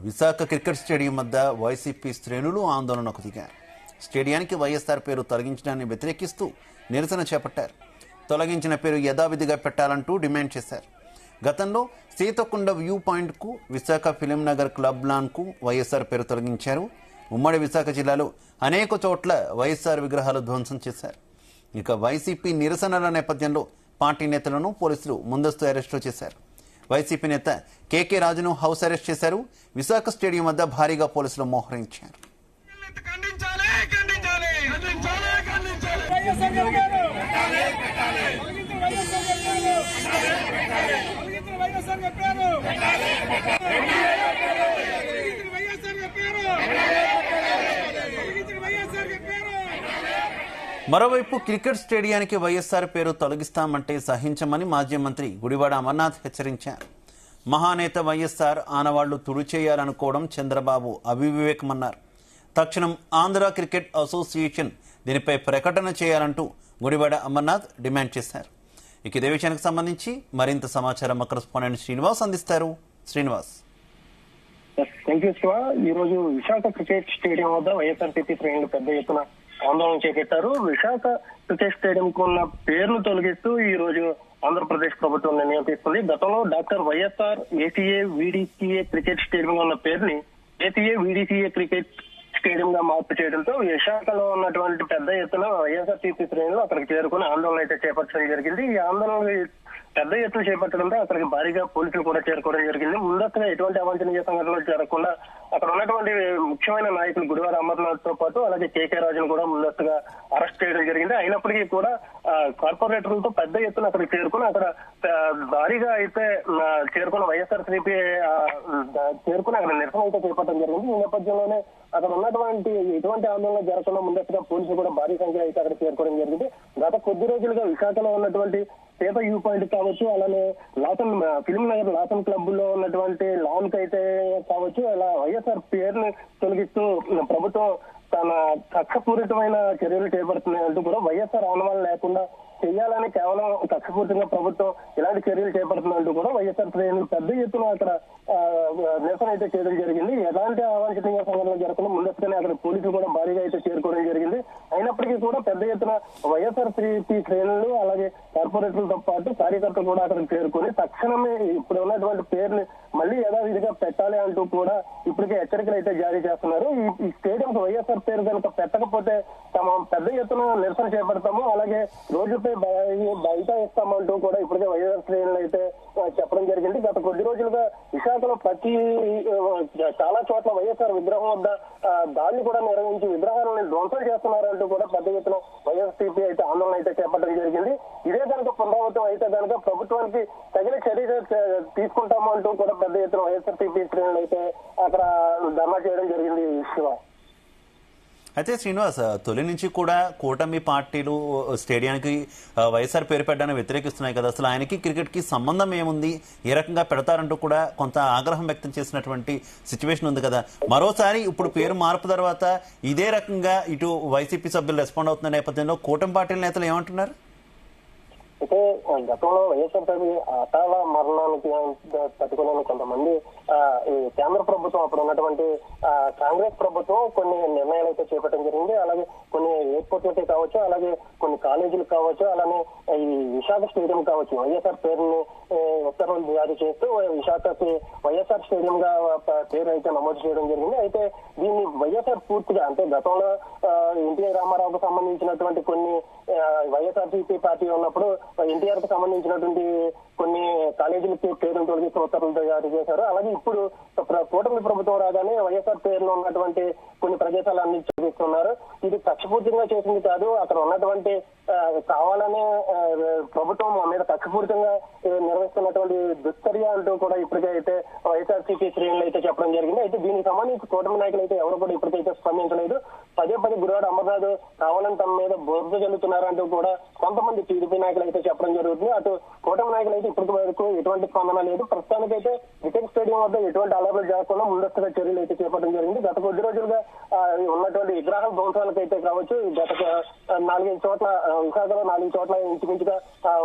Visakha cricket stadium వద్ద YCP శ్రేణులు ఆందోళనకు దిగారు. స్టేడియానికి వైఎస్ఆర్ పేరు తొలగించడాన్ని వ్యతిరేకిస్తూ నిరసన చేపట్టారు. తొలగించిన పేరు యథావిధిగా పెట్టాలంటూ డిమాండ్ చేశారు. గతంలో సీతకొండ వ్యూ పాయింట్కు, విశాఖ ఫిలిం నగర్ క్లబ్ లాన్కు వైఎస్ఆర్ పేరు తొలగించారు. ఉమ్మడి విశాఖ జిల్లాలో అనేక చోట్ల వైఎస్ఆర్ విగ్రహాలు ధ్వంసం చేశారు. ఇక వైసీపీ నిరసనల నేపథ్యంలో పార్టీ నేతలను పోలీసులు ముందస్తు అరెస్టు చేశారు. వైసీపీ నేత కేకే రాజును హౌస్ అరెస్ట్ చేశారు. విశాఖ స్టేడియం వద్ద భారీగా పోలీసులు మోహరించారు. మరోవైపు క్రికెట్ స్టేడియానికి వైఎస్ఆర్ పేరు తొలగిస్తామంటే సహించమని మాజీ మంత్రి గుడివాడ అమర్నాథ్ హెచ్చరించారు. మహానేత వైఎస్ఆర్ ఆనవాళ్లు తుడిచేయాలనుకోవడం చంద్రబాబు అవివేకమన్నారు. తక్షణం ఆంధ్ర క్రికెట్ అసోసియేషన్ దీనిపై ప్రకటన చేయాలంటూ గుడివాడ అమర్నాథ్ డిమాండ్ చేశారు. ఇక ఇదే విషయానికి సంబంధించి మరింత సమాచారం మా కరెస్పాండెంట్ శ్రీనివాస్ అందిస్తారు. శ్రీనివాస్. ఈ రోజు విశాఖ క్రికెట్ స్టేడియం వద్ద వైఎస్ఆర్సీపీ శ్రేణులు పెద్ద ఎత్తున ఆందోళన చేపట్టారు. విశాఖ క్రికెట్ స్టేడియం కు ఉన్న పేరును తొలగిస్తూ ఈ రోజు ఆంధ్రప్రదేశ్ ప్రభుత్వం నిర్ణయం తీసుకుంది. గతంలో doctor YSR ACA VDCA cricket stadium ఉన్న పేరుని ఏసీఏ వీడీసీఏ క్రికెట్ స్టేడియం గా మార్పు చేయడంతో విశాఖలో ఉన్నటువంటి పెద్ద ఎత్తున వైఎస్ఆర్సీపీ శ్రేణులు అక్కడికి చేరుకుని ఆందోళన అయితే చేపట్టడం జరిగింది. ఈ ఆందోళన పెద్ద ఎత్తున చేపట్టడంతో అక్కడికి భారీగా పోలీసులు కూడా చేరుకోవడం జరిగింది. ముందస్తుగా ఎటువంటి అవాంఛనీయ సంఘటనలు జరగకుండా అక్కడ ఉన్నటువంటి ముఖ్యమైన నాయకులు గుడివాడ అమర్నాథ్ తో పాటు అలాగే కేకే రాజును కూడా ముందస్తుగా అరెస్ట్ చేయడం జరిగింది. అయినప్పటికీ కూడా కార్పొరేటర్లతో పెద్ద ఎత్తున అక్కడికి చేరుకుని అక్కడ భారీగా అయితే చేరుకున్న వైఎస్ఆర్సీపీ చేరుకుని అక్కడ నిరసన అయితే చేపట్టడం జరిగింది. ఈ నేపథ్యంలోనే అక్కడ ఉన్నటువంటి ఎటువంటి ఆందోళన జరగకుండా ముందస్తుగా పోలీసులు కూడా భారీ సంఖ్యలో అయితే అక్కడ చేరుకోవడం జరిగింది. గత కొద్ది రోజులుగా విశాఖలో ఉన్నటువంటి పేపర్ వ్యూ పాయింట్ కావచ్చు, అలానే Lawson film Nagar Lawson club లో ఉన్నటువంటి లాన్ కి అయితే కావచ్చు, అలా వైఎస్ఆర్ పేరుని తొలగిస్తూ ప్రభుత్వం తన కక్షపూరితమైన చర్యలు చేపడుతున్నాయంటూ కూడా వైఎస్ఆర్ ఆనవాళ్ళు లేకుండా చేయాలని కేవలం కక్షపూరితంగా ప్రభుత్వం ఇలాంటి చర్యలు చేపడుతుందంటూ కూడా వైఎస్ఆర్ శ్రేణులు పెద్ద ఎత్తున అక్కడ నిరసన అయితే చేయడం జరిగింది. ఎలాంటి అవాంఛనీయ సంఘటనలు జరగకుండా ముందస్తుగానే అక్కడ పోలీసులు కూడా భారీగా అయితే చేరుకోవడం జరిగింది. అయినప్పటికీ కూడా పెద్ద ఎత్తున వైఎస్ఆర్ శ్రేణులు అలాగే కార్పొరేటర్లతో పాటు కార్యకర్తలు కూడా అక్కడికి చేరుకుని తక్షణమే ఇప్పుడు ఉన్నటువంటి పేరుని మళ్ళీ యథావిధిగా పెట్టాలి అంటూ కూడా ఇప్పటికే హెచ్చరికలు అయితే జారీ చేస్తున్నారు. ఈ స్టేడియం వైఎస్ఆర్ పేరు కనుక పెట్టకపోతే తమ పెద్ద ఎత్తున నిరసన చేపడతాము, అలాగే రోజుపై బయట ఇస్తామంటూ కూడా ఇప్పటికే వైఎస్ఆర్ శ్రేణులు అయితే చెప్పడం జరిగింది. గత కొద్ది రోజులుగా విశాఖలో చాలా చోట్ల వైఎస్ఆర్ విగ్రహం వద్ద దాన్ని కూడా నిర్వహించి విగ్రహాలను ధ్వంసం చేస్తున్నారంటూ కూడా పెద్ద ఎత్తున వైఎస్ఆర్సీపీ అయితే ఆందోళన అయితే చేపట్టడం జరిగింది. ఇదే కనుక పునరావృతం అయితే కనుక ప్రభుత్వానికి తగిన చర్య తీసుకుంటాము అంటూ కూడా పెద్ద ఎత్తున వైఎస్ఆర్సీపీ శ్రేణులు అయితే అక్కడ ధర్నా చేయడం జరిగింది. అయితే శ్రీనివాస్, తొలి నుంచి కూడా కూటమి పార్టీలు స్టేడియానికి వైఎస్ఆర్ పేరు పెట్టడాన్ని వ్యతిరేకిస్తున్నాయి కదా. అసలు ఆయనకి క్రికెట్ కి సంబంధం ఏముంది, ఏ రకంగా పెడతారంటూ కూడా కొంత ఆగ్రహం వ్యక్తం చేసినటువంటి సిచ్యువేషన్ ఉంది కదా. మరోసారి ఇప్పుడు పేరు మార్పు తర్వాత ఇదే రకంగా ఇటు వైసీపీ సభ్యులు రెస్పాండ్ అవుతున్న నేపథ్యంలో కూటమి పార్టీల నేతలు ఏమంటున్నారు? అయితే గతంలో వైఎస్ఆర్సీపీ అకాల మరణానికి తట్టుకోలేని కొంతమంది కేంద్ర ప్రభుత్వం అప్పుడు ఉన్నటువంటి కాంగ్రెస్ ప్రభుత్వం కొన్ని నిర్ణయాలు అయితే చేపట్టడం జరిగింది. అలాగే కొన్ని ఎయిర్పోర్ట్లకే కావచ్చు, అలాగే కొన్ని కాలేజీలకు కావచ్చు, అలానే ఈ విశాఖ స్టేడియం కావచ్చు, వైఎస్ఆర్ పేరుని ఉత్తర్వులు జారీ చేస్తూ విశాఖకి వైఎస్ఆర్ స్టేడియం గా పేరు అయితే నమోదు చేయడం జరిగింది. అయితే దీన్ని వైఎస్ఆర్ పూర్తిగా అంటే గతంలో ఎన్టీఆర్ రామారావుకు సంబంధించినటువంటి కొన్ని వైఎస్ఆర్సీపీ పార్టీ ఉన్నప్పుడు ఎన్టీఆర్ కు సంబంధించినటువంటి కొన్ని కాలేజీలకి పేరును తొలగిస్తూ ఉత్తర్వులు జారీ చేశారు. అలాగే ఇప్పుడు కూటమి ప్రభుత్వం రాగానే వైఎస్ఆర్ పేరులో ఉన్నటువంటి కొన్ని ప్రదేశాలన్నీ చూపిస్తున్నారు. ఇది కక్షపూర్తిగా చేసింది కాదు, అక్కడ ఉన్నటువంటి కావాలనే ప్రభుత్వం మీద కక్షపూరితంగా నిర్వహిస్తున్నటువంటి దుశ్చర్య అంటూ కూడా ఇప్పటికే అయితే వైఎస్ఆర్సీపీ శ్రేణులు అయితే చెప్పడం జరిగింది. అయితే దీనికి సంబంధించి కూటమి నాయకులు అయితే ఎవరు కూడా ఇప్పటికైతే స్పందించలేదు. పదే గుడివాడ అమర్నాథ్ కావాలని తమ మీద బురద జల్లుతున్నారంటూ కూడా కొంతమంది టీడీపీ నాయకులు అయితే చెప్పడం జరుగుతుంది. అటు కూటమి నాయకులు అయితే ఇప్పటి వరకు ఎటువంటి స్పందన లేదు. ప్రస్తుతానికైతే క్రికెట్ స్టేడియం వద్ద ఎటువంటి అలర్లు జరగకుండా ముందస్తుగా చర్యలు అయితే చేపట్టడం జరిగింది. గత కొద్ది రోజులుగా ఉన్నటువంటి విగ్రహాల ధ్వంసాలకు అయితే కావచ్చు, గత 4-5 చోట్ల విశాఖలో 4 చోట్ల ఇంచుమించుగా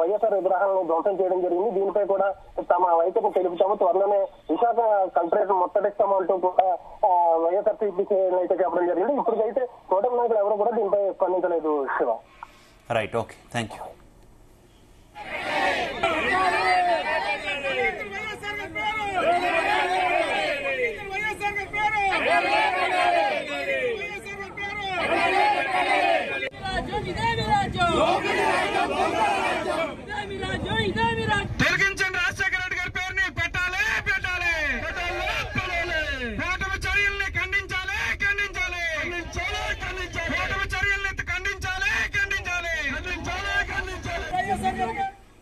వైఎస్ఆర్ విగ్రహాలను ధ్వంసం చేయడం జరిగింది. దీనిపై కూడా తమ వైఖరిని తెలుపుతాము, త్వరలోనే విశాఖ కలెక్టరేట్ ముట్టడిస్తామంటూ కూడా వైఎస్ఆర్సీపీ అయితే చెప్పడం జరిగింది. ఇప్పటికైతే కూటమి నాయకులు ఎవరు కూడా దీనిపై స్పందించలేదు. Shiva. Right, okay, thank you.